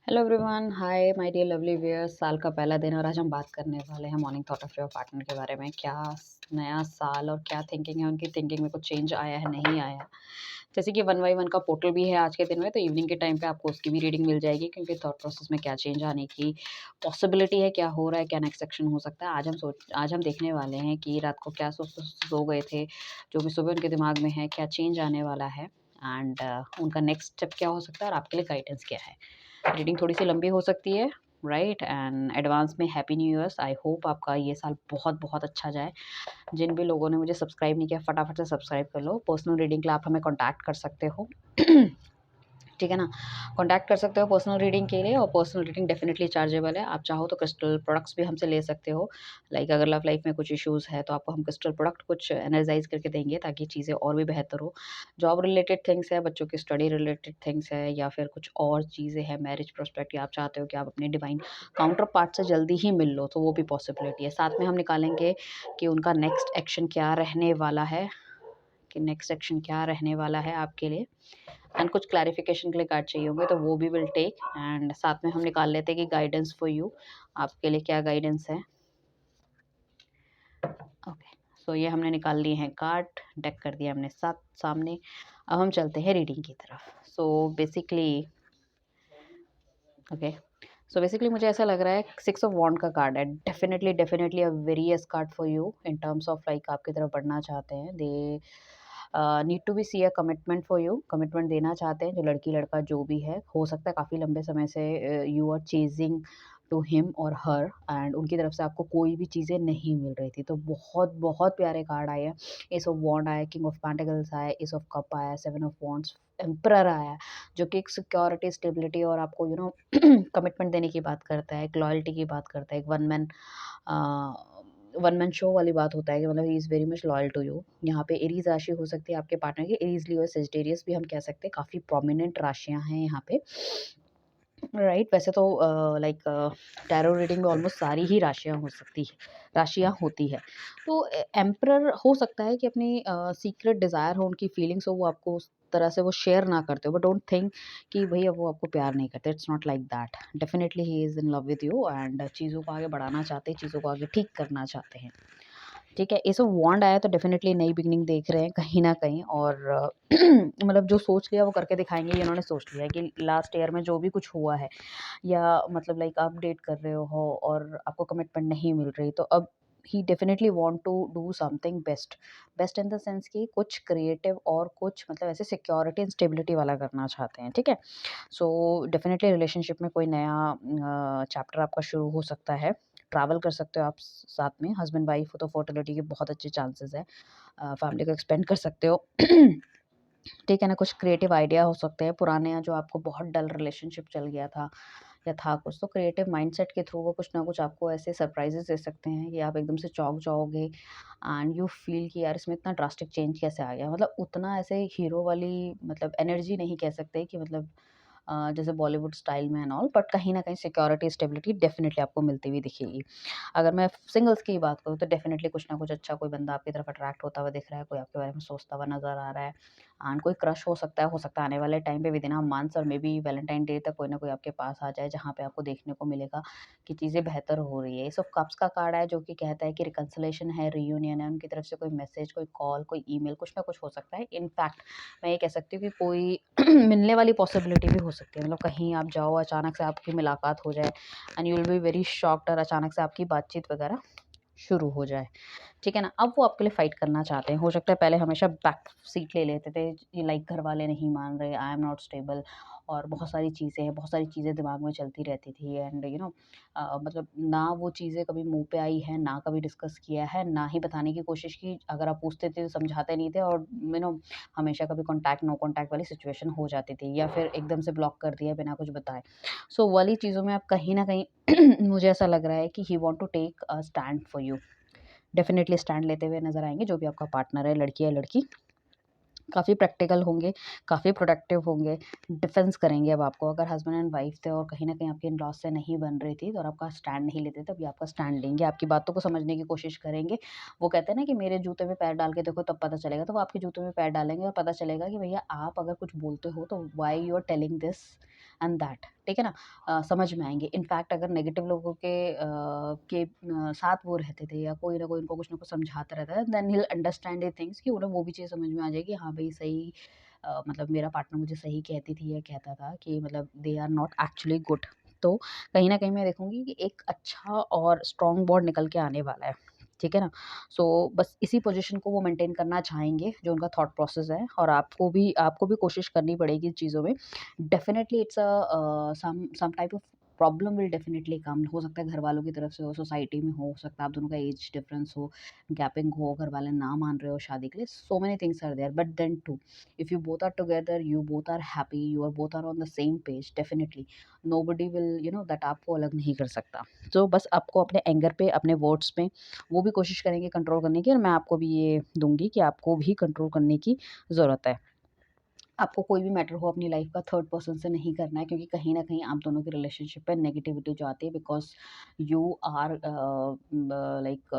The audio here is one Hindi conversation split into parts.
Hello everyone, hi my dear lovely viewers. साल का पहला दिन और आज हम बात करने वाले हैं morning thought of your partner के बारे में। क्या नया साल और क्या थिंकिंग है, उनकी थिंकिंग में कुछ चेंज आया है, नहीं आया है। जैसे कि 1 बाय 1 का पोर्टल भी है आज के दिन में, तो इवनिंग के टाइम पे आपको उसकी भी रीडिंग मिल जाएगी, क्योंकि थॉट प्रोसेस में क्या चेंज आने की पॉसिबिलिटी है, क्या हो रहा है, क्या नेक्स्ट सेक्शन हो सकता है। आज हम देखने वाले हैं कि रात को क्या सो गए थे, जो भी सुबह उनके दिमाग में है, क्या चेंज आने वाला है एंड उनका नेक्स्ट स्टेप क्या हो सकता है और आपके लिए गाइडेंस क्या है। रीडिंग थोड़ी सी लंबी हो सकती है, राइट, एंड एडवांस में happy new years. I hope आपका ये साल बहुत बहुत अच्छा जाए। जिन भी लोगों ने मुझे सब्सक्राइब नहीं किया, फटाफट से सब्सक्राइब कर लो। पर्सनल रीडिंग के लिए आप हमें कॉन्टैक्ट कर सकते हो। ठीक है ना। कॉन्टैक्ट कर सकते हो पर्सनल रीडिंग के लिए, और पर्सनल रीडिंग डेफिनेटली चार्जेबल है। आप चाहो तो क्रिस्टल प्रोडक्ट्स भी हमसे ले सकते हो। लाइक अगर लव लाइफ में कुछ इश्यूज़ है तो आपको हम क्रिस्टल प्रोडक्ट कुछ एनर्जाइज़ करके देंगे, ताकि चीज़ें और भी बेहतर हो। जॉब रिलेटेड थिंग्स है, बच्चों की स्टडी रिलेटेड थिंग्स है, या फिर कुछ और चीज़ें हैं, मैरिज प्रोस्पेक्ट, या आप चाहते हो कि आप अपने डिवाइन काउंटर पार्ट से जल्दी ही मिल लो, तो वो भी पॉसिबिलिटी है। साथ में हम निकालेंगे कि उनका नेक्स्ट एक्शन क्या रहने वाला है, आपके लिए। एंड कुछ क्लैरिफिकेशन के लिए कार्ड चाहिए होंगे, तो वो भी विल टेक। एंड साथ में हम निकाल लेते हैं कि गाइडेंस फॉर यू, आपके लिए क्या गाइडेंस है। ओके, सो ये हमने निकाल लिए हैं कार्ड, डेक कर दिया हमने साथ सामने। अब हम चलते हैं रीडिंग की तरफ। ओके सो बेसिकली मुझे ऐसा लग रहा है 6 ऑफ वॉन्ड का कार्ड है। Definitely definitely a very yes card for you in terms of like आपकी तरफ बढ़ना चाहते हैं। They need to be see a commitment for you, commitment देना चाहते हैं। जो लड़की लड़का जो भी है, हो सकता है काफ़ी लंबे समय से you are chasing to him और हर, एंड उनकी तरफ से आपको कोई भी चीज़ें नहीं मिल रही थी। तो बहुत बहुत प्यारे कार्ड आए हैं। एस ऑफ वॉन्ड आया, किंग ऑफ पेंटिकल्स आया, एस ऑफ कप आया, 7 ऑफ वॉन्ड्स, एम्परर आया, जो कि एक सिक्योरिटी, स्टेबिलिटी और आपको कमिटमेंट देने की बात करता है, एक लॉयल्टी की बात करता है, एक वन मैन शो वाली बात होता है कि मतलब he is very much loyal to you. यहाँ पे एरीज राशि हो सकती है आपके पार्टनर की, एरीज लियो सेजिटेरियस भी हम कह सकते हैं। काफ़ी प्रोमिनेंट राशियाँ हैं यहाँ पे, राइट। वैसे तो लाइक टैरो रीडिंग में ऑलमोस्ट सारी ही राशियाँ होती है। तो एम्परर हो सकता है कि अपनी सीक्रेट डिज़ायर हो, उनकी फीलिंग्स हो, वो आपको उस तरह से वो शेयर ना करते हो, बट डोंट थिंक कि भई अब वो आपको प्यार नहीं करते। It's not like that. Definitely he is in love with you and चीज़ों को आगे बढ़ाना चाहते हैं, चीज़ों को आगे ठीक करना चाहते हैं। ठीक है, एस ऑफ वॉन्ड आया तो डेफिनेटली नई बिगिनिंग देख रहे हैं कहीं न कहीं, और मतलब जो सोच लिया वो करके दिखाएँगे। ये इन्होंने सोच लिया है कि लास्ट ईयर में जो भी कुछ हुआ है, या मतलब लाइक आप डेट कर रहे हो और आपको कमिटमेंट नहीं मिल रही, तो अब ही definitely want to do something best. Best in the sense कि कुछ क्रिएटिव और कुछ मतलब ऐसे सिक्योरिटी एंड स्टेबिलिटी वाला करना चाहते हैं। ठीक है, सो डेफिनेटली रिलेशनशिप में कोई नया चैप्टर आपका शुरू हो सकता है। ट्रैवल कर सकते हो आप साथ में, हस्बैंड वाइफ हो तो फर्टिलिटी के बहुत अच्छे चांसेस है। फैमिली को एक्सपेंड कर सकते हो। ठीक है ना। कुछ क्रिएटिव आइडिया हो सकते हैं पुराने, जो आपको बहुत डल रिलेशनशिप चल गया था या था कुछ, तो क्रिएटिव माइंडसेट के थ्रू वो कुछ ना कुछ आपको ऐसे सरप्राइजेस दे सकते हैं कि आप एकदम से चौंक जाओगे एंड यू फील कि यार इसमें इतना ड्रास्टिक चेंज कैसे आ गया। मतलब उतना ऐसे हीरो वाली मतलब एनर्जी नहीं कह सकते कि मतलब जैसे बॉलीवुड स्टाइल में एंड ऑल, बट कहीं न कहीं सिक्योरिटी, स्टेबिलिटी डेफिनिटली आपको मिलती हुई दिखेगी। अगर मैं सिंगल्स की बात करूँ तो डेफिनिटली कुछ ना कुछ अच्छा कोई बंदा आपकी तरफ अट्रैक्ट होता हुआ दिख रहा है, कोई आपके बारे में सोचता हुआ नज़र आ रहा है, एंड कोई क्रश हो सकता है आने वाले टाइम पे विदिन अ मंथ्स और मे बी वैलेंटाइन डे तक कोई ना कोई आपके पास आ जाए, जहाँ पे आपको देखने को मिलेगा कि चीज़ें बेहतर हो रही है। एस ऑफ कप्स का कार्ड है, जो कि कहता है कि रिकंसिलेशन है, रियूनियन है, उनकी तरफ से कोई मैसेज, कोई कॉल, कोई ईमेल, कुछ ना कुछ हो सकता है। इनफैक्ट मैं ये कह सकती हूँ कि कोई मिलने वाली पॉसिबिलिटी भी हो सकती है। मतलब कहीं आप जाओ, अचानक से आपकी मुलाकात हो जाए and you will be very shocked, और अचानक से आपकी बातचीत वगैरह शुरू हो जाए। ठीक है ना। अब वो आपके लिए फाइट करना चाहते हैं। हो सकता है पहले हमेशा बैक सीट ले लेते थे, लाइक घर वाले नहीं मान रहे, आई एम नॉट स्टेबल, और बहुत सारी चीज़ें दिमाग में चलती रहती थी, एंड मतलब ना वो चीज़ें कभी मुँह पे आई है, ना कभी डिस्कस किया है, ना ही बताने की कोशिश की। अगर आप पूछते थे तो समझाते नहीं थे, और हमेशा कभी कॉन्टैक्ट, नो कॉन्टैक्ट वाली सिचुएशन हो जाती थी, या फिर एकदम से ब्लॉक कर दिया बिना कुछ बताए। सो वाली चीज़ों में आप कहीं न कहीं मुझे ऐसा लग रहा है कि he want to take a stand for you. Definitely stand लेते हुए नज़र आएँगे, जो भी आपका पार्टनर है, लड़की है लड़की। काफ़ी प्रैक्टिकल होंगे, काफ़ी प्रोडक्टिव होंगे, डिफेंस करेंगे अब आपको। अगर हस्बैंड एंड वाइफ थे और कहीं न कहीं आपकी इन-लॉज़ से नहीं बन रही थी, तो और आपका स्टैंड नहीं लेते थे, अभी आपका स्टैंड लेंगे, आपकी बातों को समझने की कोशिश करेंगे। वो कहते हैं ना कि मेरे जूते में पैर डाल के देखो तब पता चलेगा, तो वो आपके जूते में पैर डालेंगे और पता चलेगा कि भैया आप अगर कुछ बोलते हो तो why you are telling this, and that, ठीक है ना? समझ में आएँगे। इनफैक्ट अगर नेगेटिव लोगों साथ वो रहते थे या कोई ना कोई उनको कुछ ना कुछ समझाता रहता है, then he will understand the things कि उन्हें वो भी चीज़ समझ में आ जाएगी, हाँ भाई सही, मतलब मेरा पार्टनर मुझे सही कहती थी या कहता था कि मतलब they are not actually good. तो कहीं न कहीं मैं देखूँगी कि एक अच्छा और स्ट्रॉन्ग बॉन्ड निकल के आने वाला है, ठीक है ना? सो बस इसी पोज़ीशन को वो मेंटेन करना चाहेंगे, जो उनका थॉट प्रोसेस है, और आपको भी कोशिश करनी पड़ेगी चीज़ों में। Definitely it's some type of problem will definitely come. हो सकता है घरवालों की तरफ से हो, सोसाइटी में हो सकता है आप दोनों का एज डिफरेंस हो, गैपिंग हो, घरवाले ना मान रहे हो शादी के लिए, so many things are there, but then to if you both are together, you both are happy, you are both are on the same page, definitely nobody will that आपको अलग नहीं कर सकता। तो बस आपको अपने एंगर पे, अपने वर्ड्स पे वो भी कोशिश करेंगे कंट्रोल करने की, और मैं आपको भी ये दूंगी कि आपको भी कंट्रोल करने की ज़रूरत है। आपको कोई भी मैटर हो अपनी लाइफ का थर्ड पर्सन से नहीं करना है, क्योंकि कहीं न कहीं आप दोनों की रिलेशनशिप पे नेगेटिविटी जो आती है, because you are like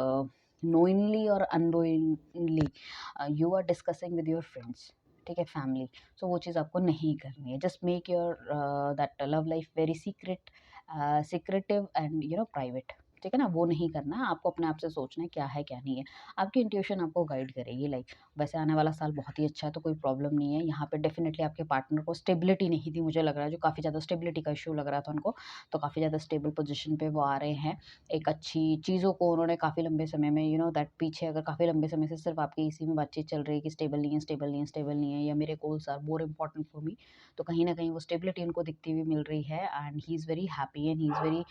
knowingly और unknowingly you are discussing with your friends, ठीक है, फैमिली। सो वो चीज़ आपको नहीं करनी है। Just make your that love life very secretive and private, ठीक है ना? वो नहीं करना है, आपको अपने आप से सोचना है क्या है, क्या नहीं है। आपकी इंट्यूशन आपको गाइड करेगी, लाइक वैसे आने वाला साल बहुत ही अच्छा है, तो कोई प्रॉब्लम नहीं है। यहाँ पे डेफ़िनेटली आपके पार्टनर को स्टेबिलिटी नहीं थी, मुझे लग रहा है, जो काफ़ी ज़्यादा स्टेबिलिटी का इश्यू लग रहा था उनको, तो काफ़ी ज़्यादा स्टेबल पोज़ीशन पे वो आ रहे हैं। एक अच्छी चीज़ों को उन्होंने काफ़ी लंबे समय में दैट पीछे अगर काफ़ी लंबे समय से सिर्फ़ आपकी इसी में बातचीत चल रही है कि स्टेबल नहीं है, स्टेबल नहीं है, स्टेबल नहीं है, या मेरे goals are more important for me, तो कहीं न कहीं वो स्टेबिलिटी उनको दिखती हुई मिल रही है, and he is very happy and he is very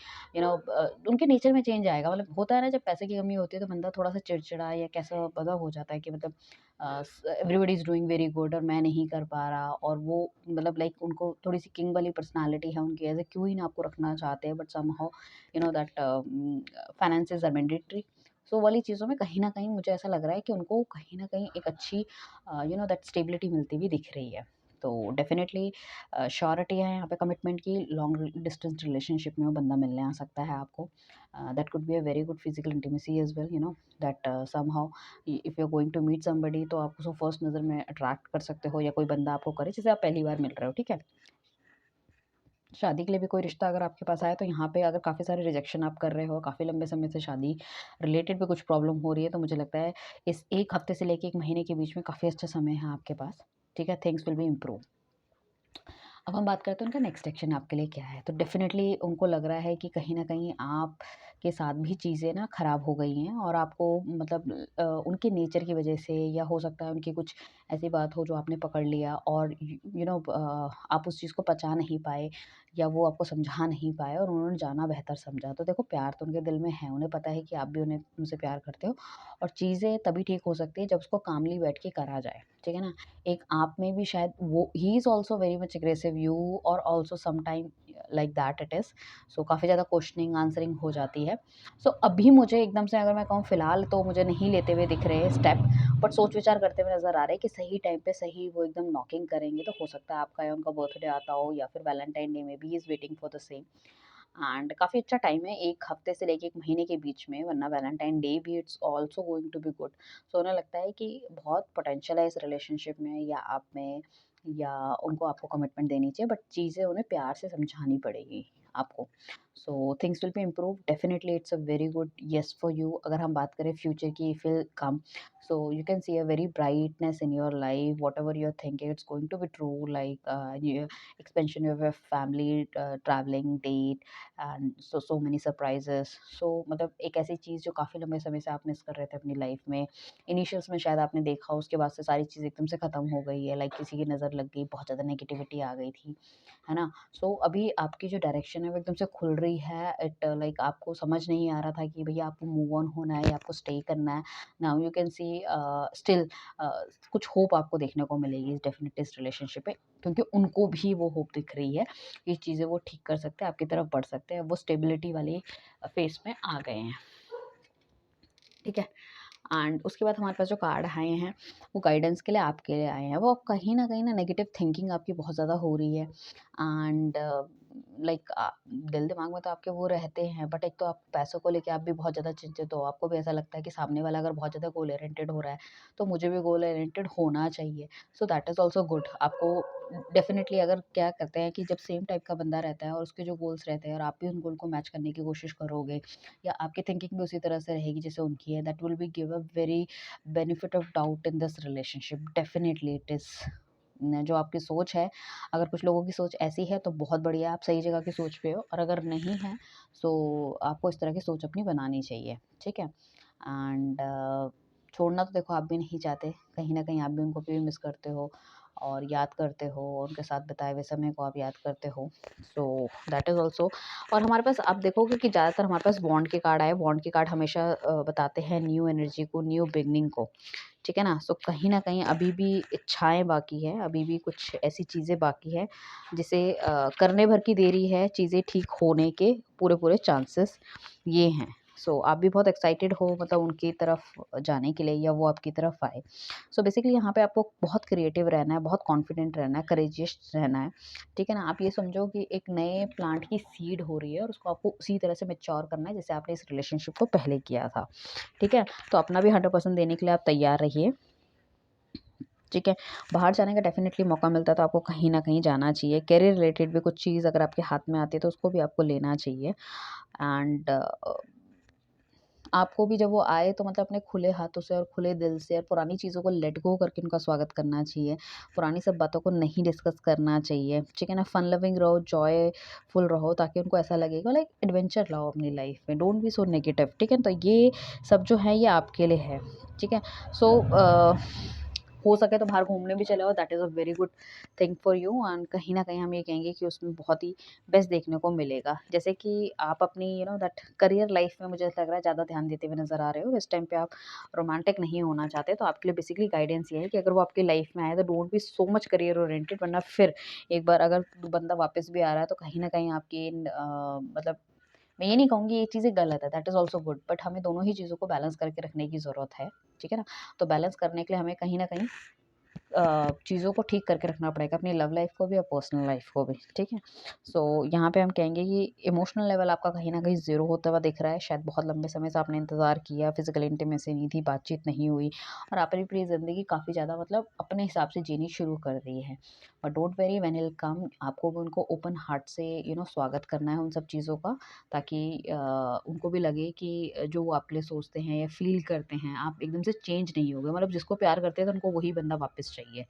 उनके नेचर में चेंज आएगा। मतलब होता है ना, जब पैसे की कमी होती है तो बंदा थोड़ा-सा चिड़चिड़ा या कैसा मतलब हो जाता है कि मतलब everybody is doing very good और मैं नहीं कर पा रहा, और वो मतलब लाइक उनको थोड़ी-सी किंग वाली पर्सनैलिटी है उनकी, एज़ अ क्वीन आपको रखना चाहते हैं, but somehow that finances are mandatory. So वाली चीज़ों में कहीं न कहीं मुझे ऐसा लग रहा है कि उनको कहीं न कहीं एक अच्छी दैट स्टेबिलिटी मिलती हुई दिख रही है। तो डेफ़िनेटली श्योरिटी है यहाँ पे कमिटमेंट की, लॉन्ग डिस्टेंस रिलेशनशिप में वो बंदा मिलने आ सकता है आपको। That could be a very good physical intimacy as well, that somehow if you are going to meet somebody, तो आप उसको फर्स्ट नज़र में अट्रैक्ट कर सकते हो, या कोई बंदा आपको करे जिसे आप पहली बार मिल रहे हो, ठीक है? शादी के लिए भी कोई रिश्ता अगर आपके पास आया, तो यहाँ पे अगर काफ़ी सारे रिजेक्शन आप कर रहे हो, काफ़ी लंबे समय से शादी रिलेटेड भी कुछ प्रॉब्लम हो रही है, तो मुझे लगता है इस 1 हफ्ते से लेके 1 महीने के बीच में काफ़ी अच्छा समय है आपके पास, ठीक है? Things will be improve. अब हम बात करते हैं उनका नेक्स्ट एक्शन आपके लिए क्या है। तो डेफ़िनेटली उनको लग रहा है कि कहीं न कहीं आपके साथ भी चीज़ें ना ख़राब हो गई हैं, और आपको मतलब उनके नेचर की वज़ह से, या हो सकता है उनकी कुछ ऐसी बात हो जो आपने पकड़ लिया, और आप उस चीज़ को पचा नहीं पाए, या वो आपको समझा नहीं पाए और उन्होंने जाना बेहतर समझा। तो देखो, प्यार तो उनके दिल में है, उन्हें पता है कि आप भी उनसे प्यार करते हो, और चीज़ें तभी ठीक हो सकती है जब उसको कामली बैठ के करा जाए, ठीक है ना? एक आप में भी शायद वो ही is also very much aggressive, you और also some time like that it is. So काफ़ी ज़्यादा क्वेश्चनिंग आंसरिंग हो जाती है। सो अभी मुझे एकदम से अगर मैं कहूँ फ़िलहाल, तो मुझे नहीं लेते हुए दिख रहे हैं स्टेप, बट सोच विचार करते हुए नज़र आ रहे हैं कि सही टाइम पे सही वो एकदम नॉकिंग करेंगे, तो हो सकता है आपका या उनका बर्थडे आता हो, या फिर वैलेंटाइन डे में भी he is waiting for the same, and काफ़ी अच्छा टाइम है 1 हफ्ते से लेके 1 महीने के बीच में, वरना वैलेंटाइन डे भी it's also going to be good. So उन्हें लगता है कि बहुत पोटेंशियल है इस रिलेशनशिप में, या आप में, या उनको आपको कमिटमेंट देनी चाहिए, बट चीज़ें उन्हें प्यार से समझानी पड़ेगी आपको। So things will be improve, definitely it's a very good yes for you. अगर हम बात करें फ्यूचर की, if will come, so you can see a very brightness in your life, whatever you are thinking it's going to be true, like expansion of your family, traveling date, and so many surprises. So मतलब एक ऐसी चीज़ जो काफ़ी लंबे समय से आप मिस कर रहे थे अपनी लाइफ में, इनिशियल्स में शायद आपने देखा, उसके बाद से सारी चीज़ एकदम से ख़त्म हो गई है, लाइक किसी की नज़र लग गई, बहुत ज़्यादा नेगेटिविटी आ गई थी, है ना? सो अभी आपकी जो डायरेक्शन है वो एकदम से खुल रही है, इट लाइक आपको समझ नहीं आ रहा था कि भैया आपको मूव ऑन होना है या आपको स्टे करना है। Now you can C still कुछ होप आपको देखने को मिलेगी इस डेफिनेटली इस रिलेशनशिप पे, क्योंकि उनको भी वो होप दिख रही है, ये चीज़ें वो ठीक कर सकते हैं, आपकी तरफ बढ़ सकते हैं, वो स्टेबिलिटी वाले फ़ेज़ में आ गए हैं, ठीक है? एंड उसके बाद हमारे पास जो कार्ड आए हैं, वो गाइडेंस के लिए आपके लिए आए हैं। वो कहीं न कहीं ना नेगेटिव थिंकिंग आपकी बहुत ज़्यादा हो रही है, एंड लाइक दिल दिमाग में तो आपके वो रहते हैं, बट एक तो आप पैसों को लेके आप भी बहुत ज़्यादा चिंतित हो, आपको भी ऐसा लगता है कि सामने वाला अगर बहुत ज़्यादा गोल ओरिएंटेड हो रहा है, तो मुझे भी गोल ओरिएंटेड होना चाहिए। So that is also good. आपको डेफ़िनेटली अगर क्या करते हैं कि जब सेम टाइप का बंदा रहता है और उसके जो गोल्स रहते हैं और आप भी उन गोल को मैच करने की कोशिश करोगे, या आपकी थिंकिंग भी उसी तरह से रहेगी जैसे उनकी है, that will be give a very benefit of doubt in this relationship. Definitely it is. न जो आपकी सोच है, अगर कुछ लोगों की सोच ऐसी है तो बहुत बढ़िया, आप सही जगह की सोच पे हो, और अगर नहीं है सो आपको इस तरह की सोच अपनी बनानी चाहिए, ठीक है? एंड छोड़ना तो देखो आप भी नहीं चाहते, कहीं न कहीं आप भी उनको भी मिस करते हो और याद करते हो, उनके साथ बिताए हुए समय को आप याद करते हो। So that is also. और हमारे पास आप देखोगे कि ज़्यादातर हमारे पास बॉन्ड के कार्ड आए, बॉन्ड के कार्ड हमेशा बताते हैं न्यू एनर्जी को, न्यू बिगिनिंग को। ठीक है ना? सो कहीं न कहीं अभी भी इच्छाएँ बाकी हैं, अभी भी कुछ ऐसी चीज़ें बाकी हैं जिसे करने भर की देरी है, चीज़ें ठीक होने के पूरे-पूरे चांसेस ये हैं। सो आप भी बहुत एक्साइटेड हो मतलब उनकी तरफ जाने के लिए या वो आपकी तरफ आए। सो बेसिकली यहाँ पे आपको बहुत क्रिएटिव रहना है, बहुत कॉन्फिडेंट रहना है, करेजियस रहना है। ठीक है ना? आप ये समझो कि एक नए प्लांट की सीड हो रही है और उसको आपको उसी तरह से मैच्योर करना है जैसे आपने इस रिलेशनशिप को पहले किया था। ठीक है? तो अपना भी 100% देने के लिए आप तैयार रहिए, ठीक है? बाहर जाने का डेफ़िनेटली मौका मिलता है तो आपको कहीं न कहीं जाना चाहिए। करियर रिलेटेड भी कुछ चीज़ अगर आपके हाथ में आती है तो उसको भी आपको लेना चाहिए। एंड आपको भी जब वो आए तो मतलब अपने खुले हाथों से और खुले दिल से और पुरानी चीज़ों को लेट गो करके उनका स्वागत करना चाहिए। पुरानी सब बातों को नहीं डिस्कस करना चाहिए, ठीक है ना? फन लविंग रहो, जॉयफुल रहो ताकि उनको ऐसा लगेगा लाइक एडवेंचर लाओ अपनी लाइफ़ में, डोंट बी सो नेगेटिव, ठीक है? तो ये सब जो है ये आपके लिए है, ठीक है? सो हो सके तो बाहर घूमने भी चले जाओ, that is a very good thing for you. And कहीं न कहीं हम ये कहेंगे कि उसमें बहुत ही बेस्ट देखने को मिलेगा। जैसे कि आप अपनी दैट करियर लाइफ़ में मुझे ऐसा लग रहा है ज़्यादा ध्यान देते हुए नज़र आ रहे हो। इस टाइम पे आप रोमांटिक नहीं होना चाहते, तो आपके लिए बेसिकली गाइडेंस ये है कि अगर वो आपकी लाइफ़ में आए तो don't be so much career oriented, वरना फिर एक बार अगर बंदा वापस भी आ रहा है तो कहीं न कहीं आपकी मतलब मैं ये नहीं कहूँगी ये चीज़ें गलत है, that is also good, but हमें दोनों ही चीज़ों को बैलेंस करके रखने की ज़रूरत है, ठीक है ना? तो बैलेंस करने के लिए हमें कहीं न कहीं चीज़ों को ठीक करके रखना पड़ेगा, अपनी लव लाइफ़ को भी और पर्सनल लाइफ़ को भी, ठीक है? सो यहाँ पे हम कहेंगे कि इमोशनल लेवल आपका कहीं न कहीं ज़ीरो होता हुआ दिख रहा है, शायद बहुत लंबे समय से आपने इंतज़ार किया, फिज़िकल इंटीमेसी नहीं थी, बातचीत नहीं हुई और आपने अपनी ज़िंदगी काफ़ी ज़्यादा मतलब अपने हिसाब से जीनी शुरू कर दी है। But don't worry when he will come, आपको भी उनको ओपन हार्ट से स्वागत करना है उन सब चीज़ों का, ताकि उनको भी लगे कि जो वो आपके लिए सोचते हैं या फ़ील करते हैं, आप एकदम से चेंज नहीं हो गए। मतलब जिसको प्यार करते हैं तो उनको वही बंदा वापस चाहिए,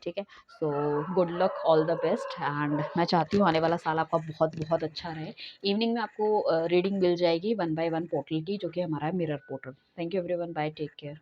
ठीक है? So good luck, all the best. And मैं चाहती हूँ आने वाला साल आपका बहुत-बहुत अच्छा रहे। इवनिंग में आपको रीडिंग मिल जाएगी 1 बाय 1 पोर्टल की, जो कि हमारा है mirror portal. Thank you everyone, bye, take care.